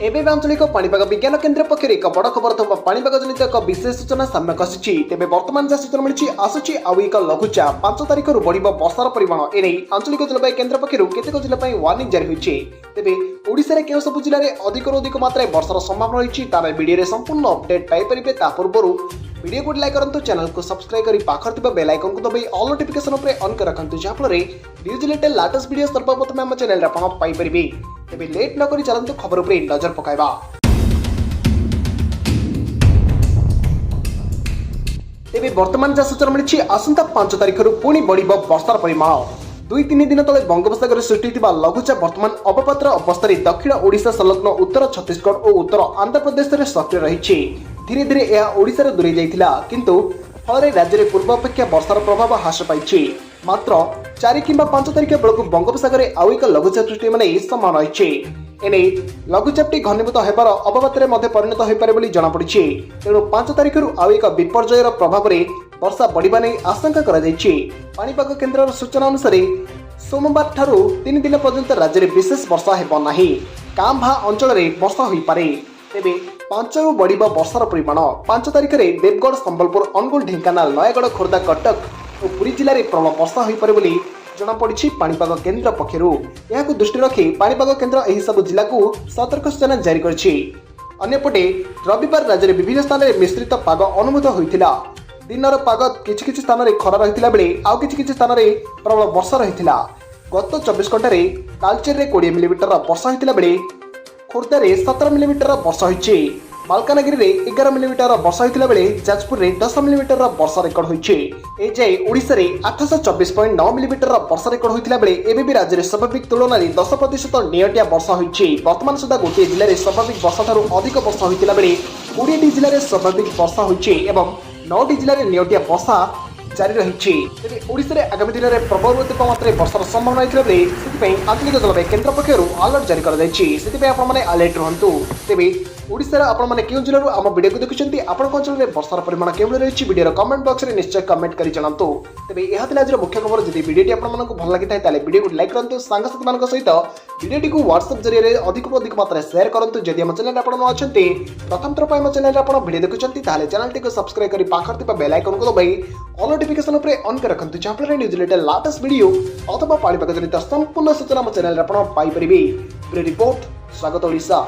एवं आंचलिक पाणीपाग विज्ञान केन्द्र पक्षर एक बड़ खबर अथवा पाणीपाग जनित एक विशेष सूचना सामना आसी तेज बर्तमान जहाँ सूचना मिली आसूची आउ एक लघुचाप 5 तारिख बढ़ वर्षार परिमाण एने आंचलिक जलवायु केन्द्र पक्षर केतेक जिला वार्निंग जारी होती तेज ओडिशा केउ सब जिले में अधिक मात्रा वर्षार संभावना रही तार वीडियो संपूर्ण अपडेट पाइपर ता पूर्व वीडियो को लाइक करूँ चैनल को सब्सक्राइब कर पाखर थिबा बेल आइकन को दबाई ऑल नोटिफिकेशन ऑन कर रखंतु जहाँफल न्यूज रिलेटेड लेटेस्ट वीडियो सर्वप्रथम आम चैनल आप पाइपर तेज लेट न करी चलतु खबर उपर नजर पकाइबा। तेज वर्तमान जहाँ सूचना मिली आसंता 5 तारिख पुणी बढ़ वर्षार परिमाण 2-3 दिन तले बंगोपसागर सृष्टि लघुचाप वर्तमान अवपात्र अवस्था दक्षिण ओडिशा संलग्न उत्तर छत्तीसगढ़ और उत्तर आंध्र प्रदेश में सक्रिय रही धीरे धीरे यह ओडिशार दूरे जाइथिला किंतु फल राज्य में पूर्व अपेक्षा वर्षार प्रभाव ह्रास पाई मात्र 4 किंबा 5 तारिख बेलू बंगोपसागर आउ एक लघुचाप सृष्टि होने संभावना रही एने लघुचापटी घनीभूत होबार अवपातरे परिणत हो पारे जमापड़ी तेणु 5 तारिख आउ एक विपर्ययर प्रभाव में वर्षा बढ़िबा नहीं आशंका पाणीपाग केन्द्र सूचना अनुसार सोमवार ठारू 3 दिन पर्यंत राज्य में विशेष वर्षा हेब नाही कां भा अंचल में वर्षा हो पारे तेबे 5 बढ़ वर्षार परिमाण 5 तारिख में देवगढ़ संबलपुर अनुगुल ढेंकानाल नयगढ़ खोर्धा कटक और पुरी जिले में प्रबल वर्षा हो पारे जमापड़ी पाणीपाग केन्द्र पक्षर यह दृष्टि रखी पाणीपाग केन्द्र यह सब जिला को सतर्क सूचना जारी करपटे रविवार राज्य में विभिन्न स्थान में मिश्रित पाग अनुभूत होता दिनर पाग किछि स्थान में खरा रही बेले आउ किछि स्थान में प्रबल वर्षा रही गत 24 घंटे तालचेर में 20 मिलीमीटर वर्षा होता बेले खोर्धा 17 मिलीमीटर वर्षा होती मालकानगिरी में 11 मिलीमीटर वर्षा होता बेले जाजपुर में 10 मिलीमीटर वर्षा रेकर्ड होती एजाए ओडिशा रे 824.9 मिलीमीटर वर्षा रेकर्ड होता बेले एवं भी राज्य में स्वाभाविक तुलन 10% नियटिया वर्षा होती वर्तमान सुधा गोटे जिले में स्वाभाविक वर्षा ठारू अधिक वर्षा होता बेले 20 जिले में स्वाभाविक वर्षा होती 9 जिले में नियटिया वर्षा जारी रही ओडिशा रे आगामी दिन में प्रबल मात्रा वर्षार संभावना होती आंचलिक जलवायु केन्द्र पक्षर अलर्ट जारी कर अलर्ट रुहतु तेज ओडिशा आपने क्यों जिलूर आम वीडियो को देखुं आपण अंचल में वर्षार परिमाण क्यों रही वीडियो कमेंट बॉक्स में निश्चय कमेंट कर जनातु तेज यह आज मुख्य खबर जब वीडियो आपको भल लगी था वीडियो को लाइक करूँ सांगसाथी सहित वीडियो को व्हाट्सएप जरिए अधिक मात्रा शेयर करूँ जदि आम चैनल आप प्रथम थर पर चैनल आप वीडियो देखुं चैनल को सब्सक्राइब कर पाखर थिबा बेल आइकन को दबाई ऑल नोटिफिकेशन ऑन कर रखंतु जहाँफल न्यूज रिलेटेड लेटेस्ट वीडियो अथवा पाणीपाग जनित संपूर्ण सूचना चैनल आप पाइपर। रिपोर्ट स्वागत ओडिशा।